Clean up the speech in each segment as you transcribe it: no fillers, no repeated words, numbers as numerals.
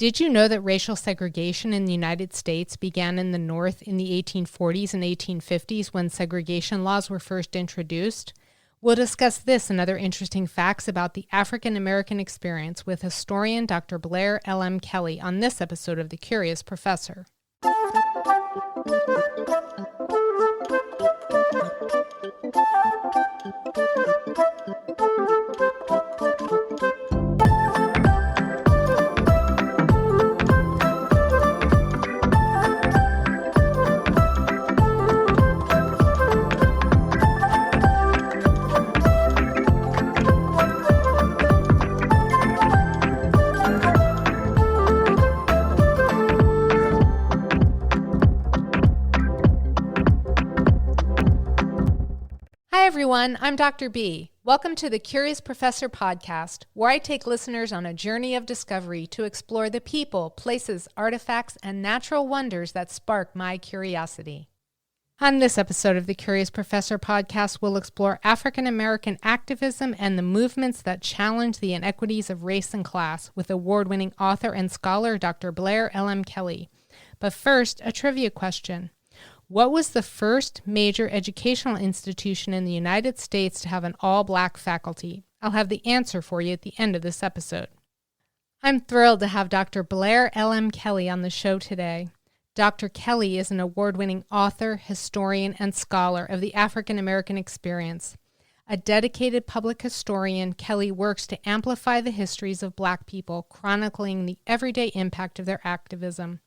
Did you know that racial segregation in the United States began in the North in the 1840s and 1850s when segregation laws were first introduced? We'll discuss this and other interesting facts about the African American experience with historian Dr. Blair L.M. Kelley on this episode of The Curious Professor. Hi everyone, I'm Dr. B. Welcome to the Curious Professor podcast, where I take listeners on a journey of discovery to explore the people, places, artifacts, and natural wonders that spark my curiosity. On this episode of the Curious Professor podcast, we'll explore African American activism and the movements that challenge the inequities of race and class with award-winning author and scholar Dr. Blair L.M. Kelley. But first, a trivia question. What was the first major educational institution in the United States to have an all-black faculty? I'll have the answer for you at the end of this episode. I'm thrilled to have Dr. Blair L.M. Kelley on the show today. Dr. Kelley is an award-winning author, historian, and scholar of the African American experience. A dedicated public historian, Kelley works to amplify the histories of Black people, chronicling the everyday impact of their activism.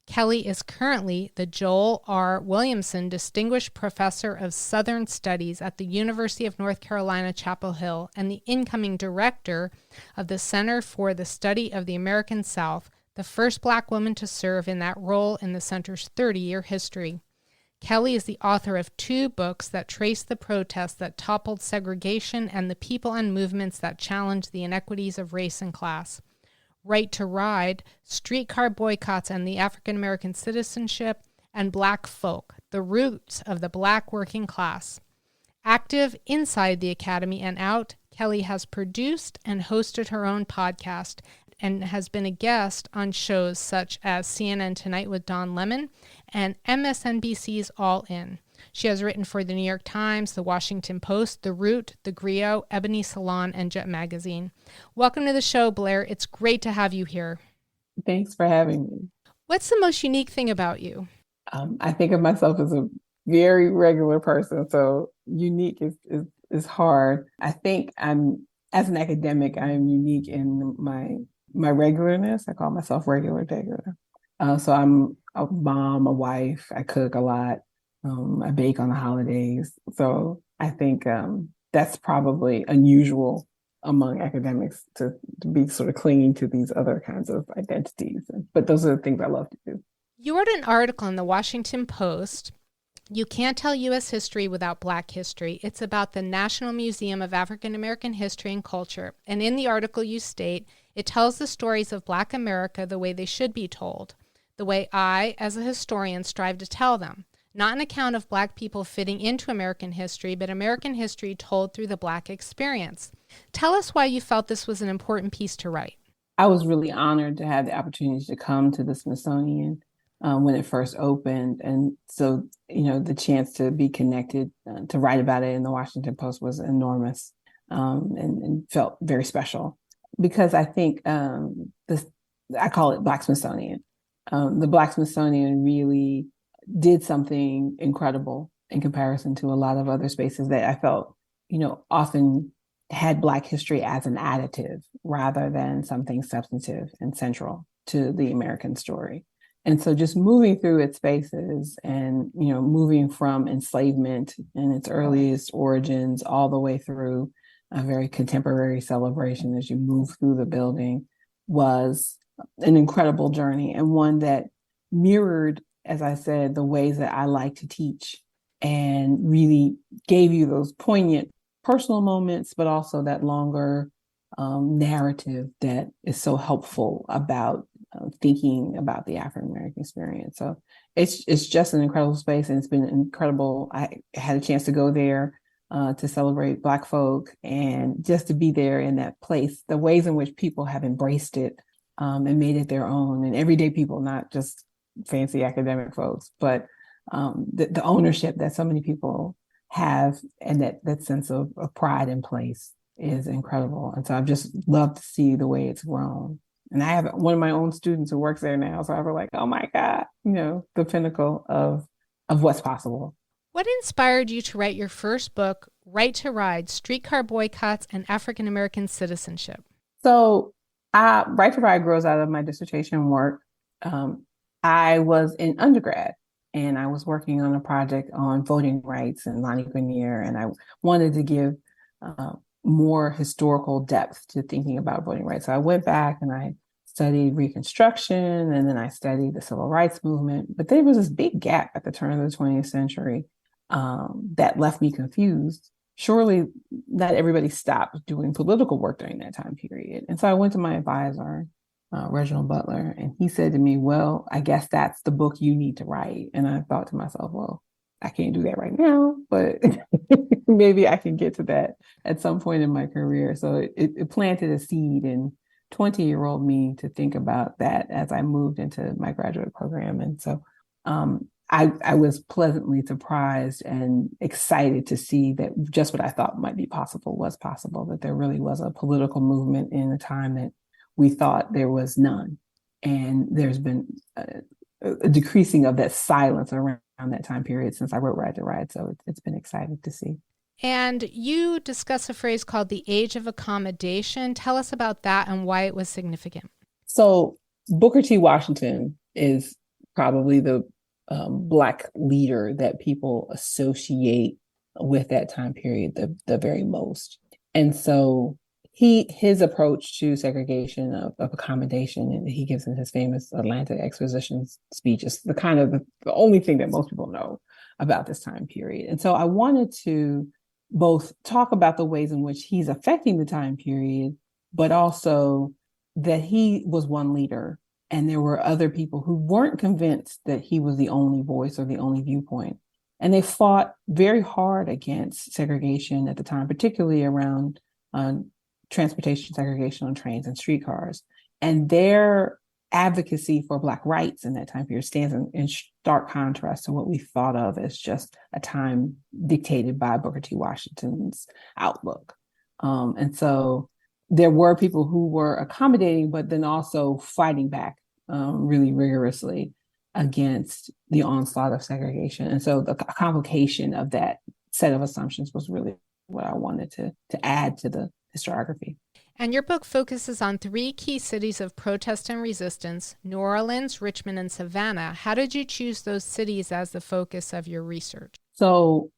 Kelley is currently the Joel R. Williamson Distinguished Professor of Southern Studies at the University of North Carolina, Chapel Hill, and the incoming director of the Center for the Study of the American South, the first Black woman to serve in that role in the center's 30-year history. Kelley is the author of 2 books that trace the protests that toppled segregation and the people and movements that challenged the inequities of race and class. Right to Ride, Streetcar Boycotts and the African American Citizenship, and Black Folk, The Roots of the Black Working Class. Active inside the Academy and out, Kelley has produced and hosted her own podcast and has been a guest on shows such as CNN Tonight with Don Lemon and MSNBC's All In. She has written for the New York Times, the Washington Post, The Root, The Griot, Ebony Salon, and Jet Magazine. Welcome to the show, Blair. It's great to have you here. Thanks for having me. What's the most unique thing about you? I think of myself as a very regular person, so unique is hard. I think as an academic, I'm unique in my regularness. I call myself regular. So I'm a mom, a wife. I cook a lot. I bake on the holidays. So I think that's probably unusual among academics to be sort of clinging to these other kinds of identities. But those are the things I love to do. You wrote an article in the Washington Post, "You Can't Tell U.S. History Without Black History." It's about the National Museum of African American History and Culture. And in the article you state, it tells the stories of Black America the way they should be told, the way I, as a historian, strive to tell them. Not an account of Black people fitting into American history, but American history told through the Black experience. Tell us why you felt this was an important piece to write. I was really honored to have the opportunity to come to the Smithsonian when it first opened. And so, the chance to be connected, to write about it in the Washington Post was enormous and felt very special. Because I think I call it Black Smithsonian. The Black Smithsonian really did something incredible in comparison to a lot of other spaces that I felt, often had Black history as an additive rather than something substantive and central to the American story. And so just moving through its spaces and, moving from enslavement in its earliest origins all the way through a very contemporary celebration as you move through the building was an incredible journey, and one that mirrored, as I said, the ways that I like to teach, and really gave you those poignant personal moments, but also that longer narrative that is so helpful about thinking about the African American experience. So it's just an incredible space, and it's been incredible. I had a chance to go there to celebrate Black folk, and just to be there in that place, the ways in which people have embraced it and made it their own. And everyday people, not just fancy academic folks, but the ownership that so many people have, and that sense of pride in place is incredible. And so I've just loved to see the way it's grown. And I have one of my own students who works there now. So I was like, oh my God, the pinnacle of what's possible. What inspired you to write your first book, Right to Ride, Streetcar Boycotts and African American Citizenship? So Right to Ride grows out of my dissertation work. I was in undergrad and I was working on a project on voting rights and Lonnie Grenier, and I wanted to give more historical depth to thinking about voting rights. So I went back and I studied Reconstruction, and then I studied the Civil Rights Movement. But there was this big gap at the turn of the 20th century that left me confused. Surely not everybody stopped doing political work during that time period. And so I went to my advisor, Reginald Butler, and he said to me, well, I guess that's the book you need to write. And I thought to myself, well, I can't do that right now, but maybe I can get to that at some point in my career. So it planted a seed in 20-year-old me to think about that as I moved into my graduate program. And so I was pleasantly surprised and excited to see that just what I thought might be possible was possible, that there really was a political movement in a time that we thought there was none. And there's been a decreasing of that silence around that time period since I wrote Right to Ride. So it's been exciting to see. And you discuss a phrase called the age of accommodation. Tell us about that and why it was significant. So Booker T. Washington is probably the Black leader that people associate with that time period the very most. And so his approach to segregation of accommodation, and he gives in his famous Atlanta Exposition speech, is the only thing that most people know about this time period. And so I wanted to both talk about the ways in which he's affecting the time period, but also that he was one leader and there were other people who weren't convinced that he was the only voice or the only viewpoint. And they fought very hard against segregation at the time, particularly around transportation segregation on trains and streetcars. And their advocacy for Black rights in that time period stands in stark contrast to what we thought of as just a time dictated by Booker T. Washington's outlook. And so there were people who were accommodating, but then also fighting back really rigorously against the onslaught of segregation. And so the complication of that set of assumptions was really what I wanted to add to the historiography. And your book focuses on 3 key cities of protest and resistance: New Orleans, Richmond, and Savannah. How did you choose those cities as the focus of your research? So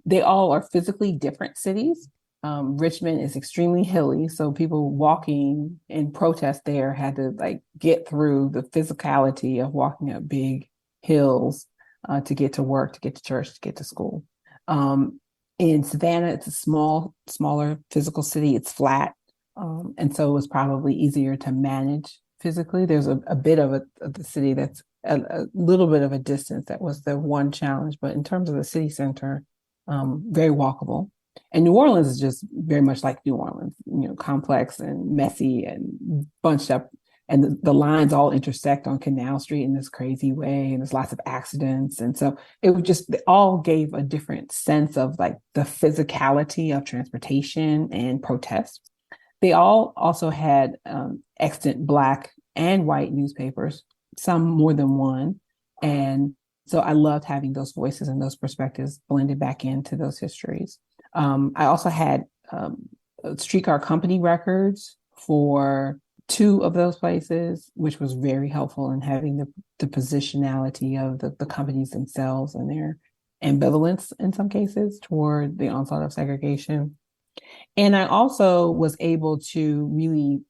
they all are physically different cities. Richmond is extremely hilly, so people walking in protest there had to get through the physicality of walking up big hills to get to work, to get to church, to get to school. In Savannah, it's a smaller physical city. It's flat. And so it was probably easier to manage physically. There's a bit of the city that's a little bit of a distance. That was the one challenge. But in terms of the city center, very walkable. And New Orleans is just very much like New Orleans, complex and messy and bunched up. And the lines all intersect on Canal Street in this crazy way. And there's lots of accidents. And so it all gave a different sense of the physicality of transportation and protest. They all also had extant Black and white newspapers, some more than one. And so I loved having those voices and those perspectives blended back into those histories. I also had streetcar company records for 2 of those places, which was very helpful in having the positionality of the companies themselves and their ambivalence in some cases toward the onslaught of segregation. And I also was able to really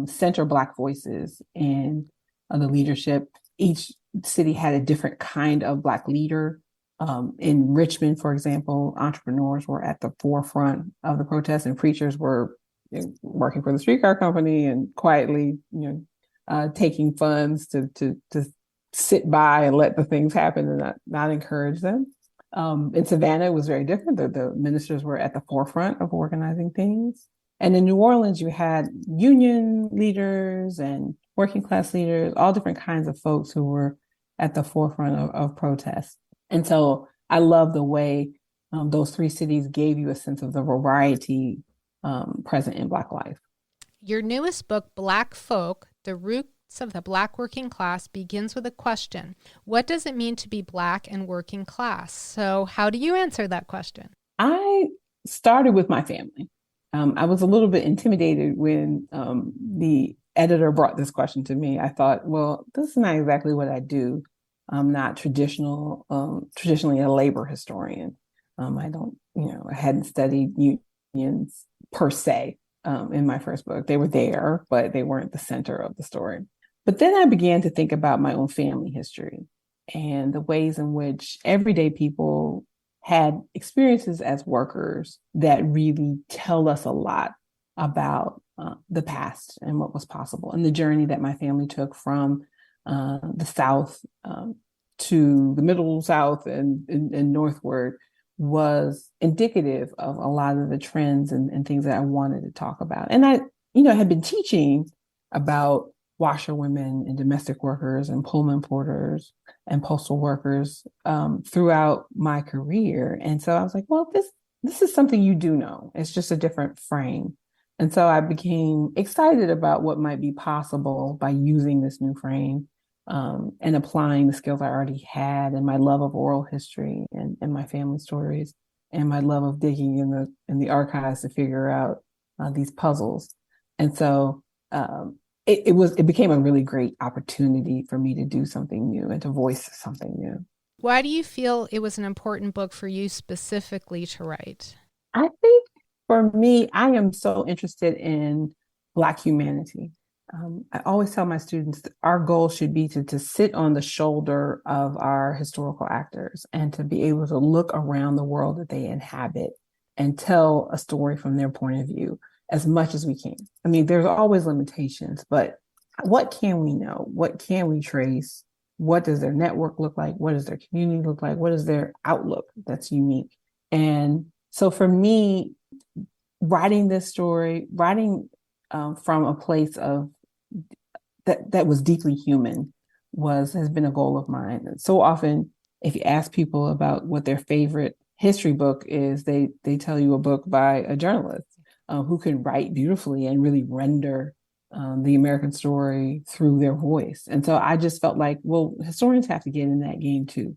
center Black voices in the leadership. Each city had a different kind of Black leader. In Richmond, for example, entrepreneurs were at the forefront of the protest, and preachers were working for the streetcar company and quietly, taking funds to sit by and let the things happen and not encourage them. In Savannah, it was very different. The ministers were at the forefront of organizing things. And in New Orleans, you had union leaders and working class leaders, all different kinds of folks who were at the forefront of protest. And so I love the way those three cities gave you a sense of the variety present in Black life. Your newest book, Black Folk, The Roots of the Black Working Class, begins with a question. What does it mean to be Black and working class? So how do you answer that question? I started with my family. I was a little bit intimidated when the editor brought this question to me. I thought, well, this is not exactly what I do. I'm not traditionally a labor historian. I don't, I hadn't studied unions per se in my first book. They were there, but they weren't the center of the story. But then I began to think about my own family history and the ways in which everyday people had experiences as workers that really tell us a lot about the past and what was possible, and the journey that my family took from the South to the Middle South and northward was indicative of a lot of the trends and things that I wanted to talk about. And I, had been teaching about washerwomen and domestic workers and Pullman porters and postal workers throughout my career. And so I was like, well, this is something you do know. It's just a different frame. And so I became excited about what might be possible by using this new frame and applying the skills I already had and my love of oral history and my family stories and my love of digging in the archives to figure out these puzzles. And so it became a really great opportunity for me to do something new and to voice something new. Why do you feel it was an important book for you specifically to write? I think for me, I am so interested in Black humanity. I always tell my students that our goal should be to sit on the shoulder of our historical actors and to be able to look around the world that they inhabit and tell a story from their point of view as much as we can. I mean, there's always limitations, but what can we know? What can we trace? What does their network look like? What does their community look like? What is their outlook that's unique? And so for me, writing this story, writing from a place of that was deeply human has been a goal of mine. And so often, if you ask people about what their favorite history book is, they tell you a book by a journalist who can write beautifully and really render the American story through their voice. And so I just felt like, well, historians have to get in that game too.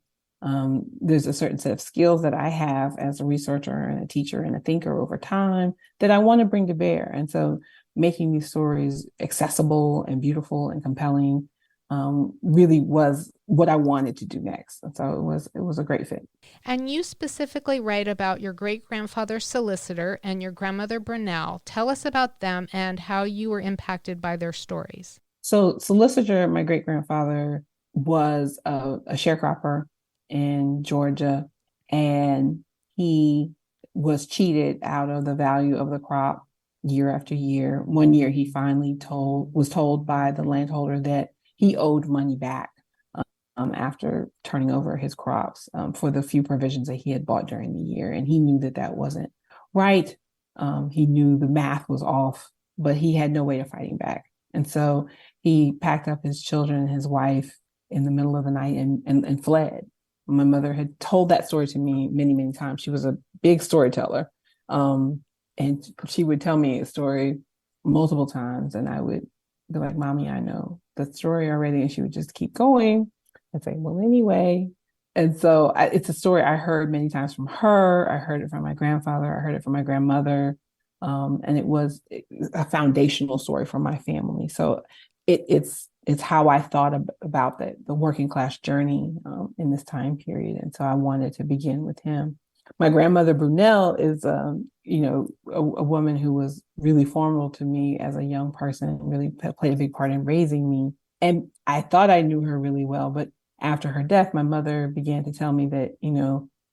There's a certain set of skills that I have as a researcher and a teacher and a thinker over time that I want to bring to bear. And so making these stories accessible and beautiful and compelling really was what I wanted to do next. And so it was a great fit. And you specifically write about your great-grandfather solicitor and your grandmother Brunel. Tell us about them and how you were impacted by their stories. So solicitor, my great-grandfather was a sharecropper in Georgia, and he was cheated out of the value of the crop year after year. One year he finally was told by the landholder that he owed money back after turning over his crops for the few provisions that he had bought during the year. And he knew that wasn't right. He knew the math was off, but he had no way of fighting back. And so he packed up his children and his wife in the middle of the night and fled. My mother had told that story to me many, many times. She was a big storyteller. And she would tell me a story multiple times, and I would be like, Mommy, I know the story already. And she would just keep going and say, well, anyway. And so it's a story I heard many times from her. I heard it from my grandfather. I heard it from my grandmother. And it was a foundational story for my family. So it's how I thought about the working class journey in this time period. And so I wanted to begin with him. My grandmother Brunel is, a woman who was really formative to me as a young person, really played a big part in raising me. And I thought I knew her really well, but after her death, my mother began to tell me that,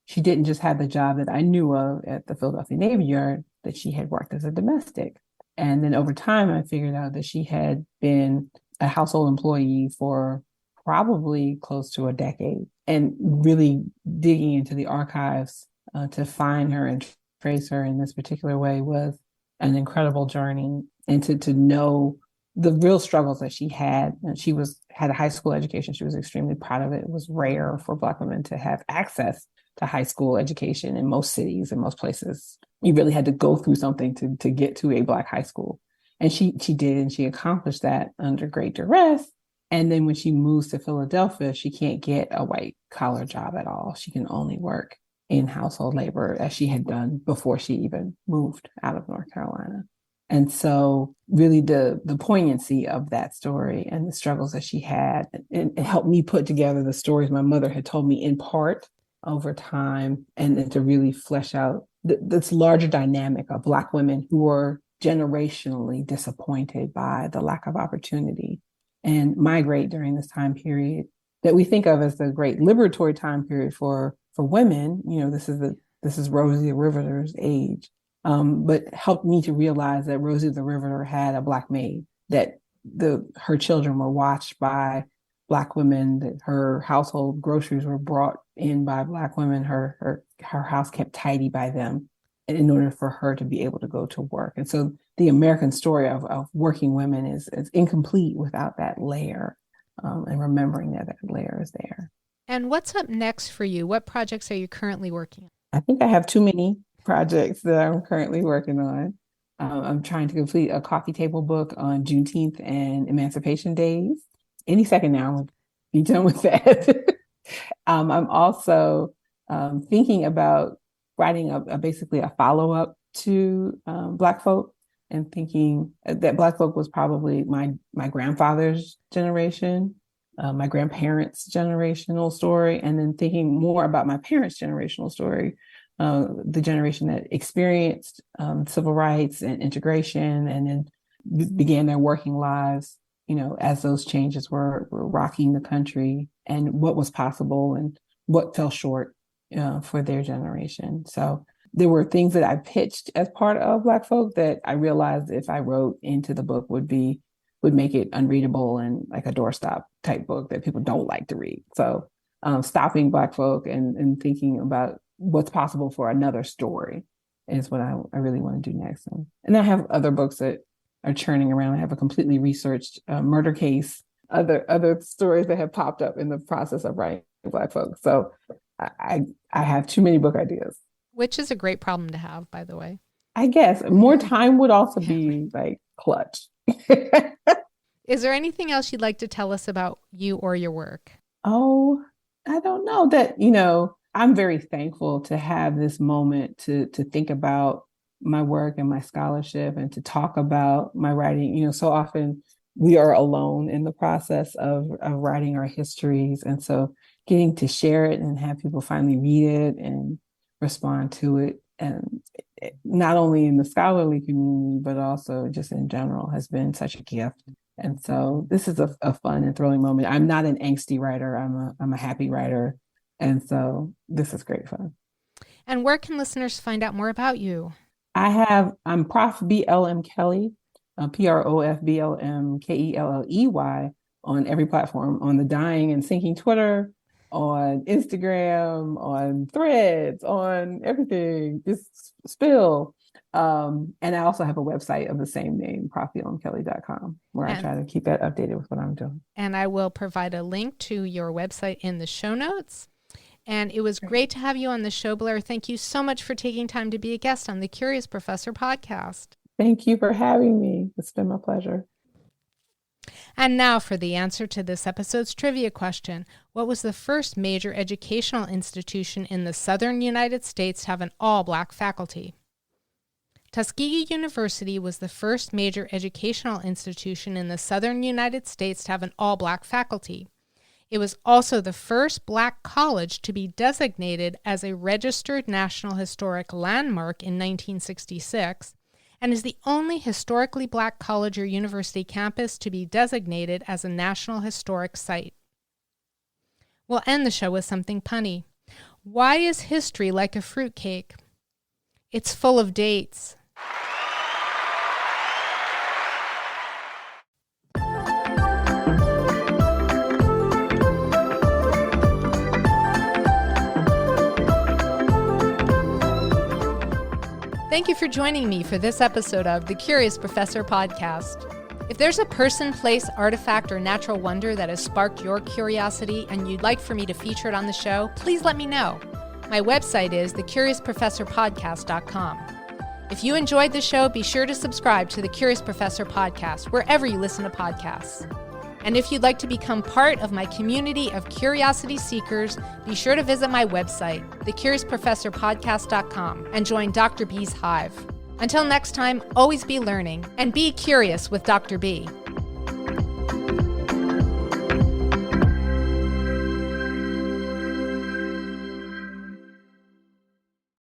she didn't just have the job that I knew of at the Philadelphia Navy Yard, that she had worked as a domestic. And then over time, I figured out that she had been a household employee for probably close to a decade, and really digging into the archives to find her and trace her in this particular way was an incredible journey, and to know the real struggles that she had. And she had a high school education. She was extremely proud of it. It was rare for Black women to have access to high school education in most cities and most places. You really had to go through something to get to a Black high school. And she did, and she accomplished that under great duress. And then when she moves to Philadelphia, she can't get a white collar job at all. She can only work in household labor, as she had done before she even moved out of North Carolina. And so really the poignancy of that story and the struggles that she had, it helped me put together the stories my mother had told me in part over time, and to really flesh out this larger dynamic of Black women who were generationally disappointed by the lack of opportunity and migrate during this time period that we think of as the great liberatory time period for women. This is Rosie the Riveter's age, but helped me to realize that Rosie the Riveter had a Black maid, that her children were watched by Black women, that her household groceries were brought in by Black women, her house kept tidy by them in order for her to be able to go to work. And so the American story of working women is incomplete without that layer, and remembering that layer is there. And what's up next for you? What projects are you currently working on? I think I have too many projects that I'm currently working on. I'm trying to complete a coffee table book on Juneteenth and Emancipation Days. Any second now, I'll be done with that. I'm also thinking about writing basically a follow-up to Black folk, and thinking that Black folk was probably my grandfather's generation, my grandparents' generational story, and then thinking more about my parents' generational story, the generation that experienced civil rights and integration, and then began their working lives, as those changes were rocking the country, and what was possible and what fell short for their generation. So there were things that I pitched as part of Black folk that I realized if I wrote into the book would make it unreadable and like a doorstop type book that people don't like to read. So stopping Black folk and thinking about what's possible for another story is what I really want to do next. And I have other books that are churning around. I have a completely researched murder case, other stories that have popped up in the process of writing Black folk. So I have too many book ideas. Which is a great problem to have, by the way. I guess more time would also be like clutch. Is there anything else you'd like to tell us about you or your work? Oh, I don't know. That, I'm very thankful to have this moment to think about my work and my scholarship, and to talk about my writing. So often we are alone in the process of writing our histories. And so getting to share it and have people finally read it and respond to it, and not only in the scholarly community, but also just in general, has been such a gift. And so this is a fun and thrilling moment. I'm not an angsty writer. I'm a happy writer. And so this is great fun. And where can listeners find out more about you? I'm Prof. B.L.M. Kelley, PROFBLM KELLEY, on every platform, on the Dying and Sinking Twitter, on Instagram, on Threads, on everything, just spill. And I also have a website of the same name, profblmkelley.com, where I try to keep that updated with what I'm doing. And I will provide a link to your website in the show notes. And it was great to have you on the show, Blair. Thank you so much for taking time to be a guest on the Curious Professor podcast. Thank you for having me. It's been my pleasure. And now for the answer to this episode's trivia question. What was the first major educational institution in the southern United States to have an all-Black faculty? Tuskegee University was the first major educational institution in the southern United States to have an all-Black faculty. It was also the first Black college to be designated as a registered National Historic Landmark in 1966, and is the only historically Black college or university campus to be designated as a National Historic Site. We'll end the show with something punny. Why is history like a fruitcake? It's full of dates. Thank you for joining me for this episode of the Curious Professor podcast. If there's a person, place, artifact, or natural wonder that has sparked your curiosity and you'd like for me to feature it on the show, please let me know. My website is thecuriousprofessorpodcast.com. If you enjoyed the show, be sure to subscribe to the Curious Professor podcast wherever you listen to podcasts. And if you'd like to become part of my community of curiosity seekers, be sure to visit my website, thecuriousprofessorpodcast.com, and join Dr. B's Hive. Until next time, always be learning and be curious with Dr. B.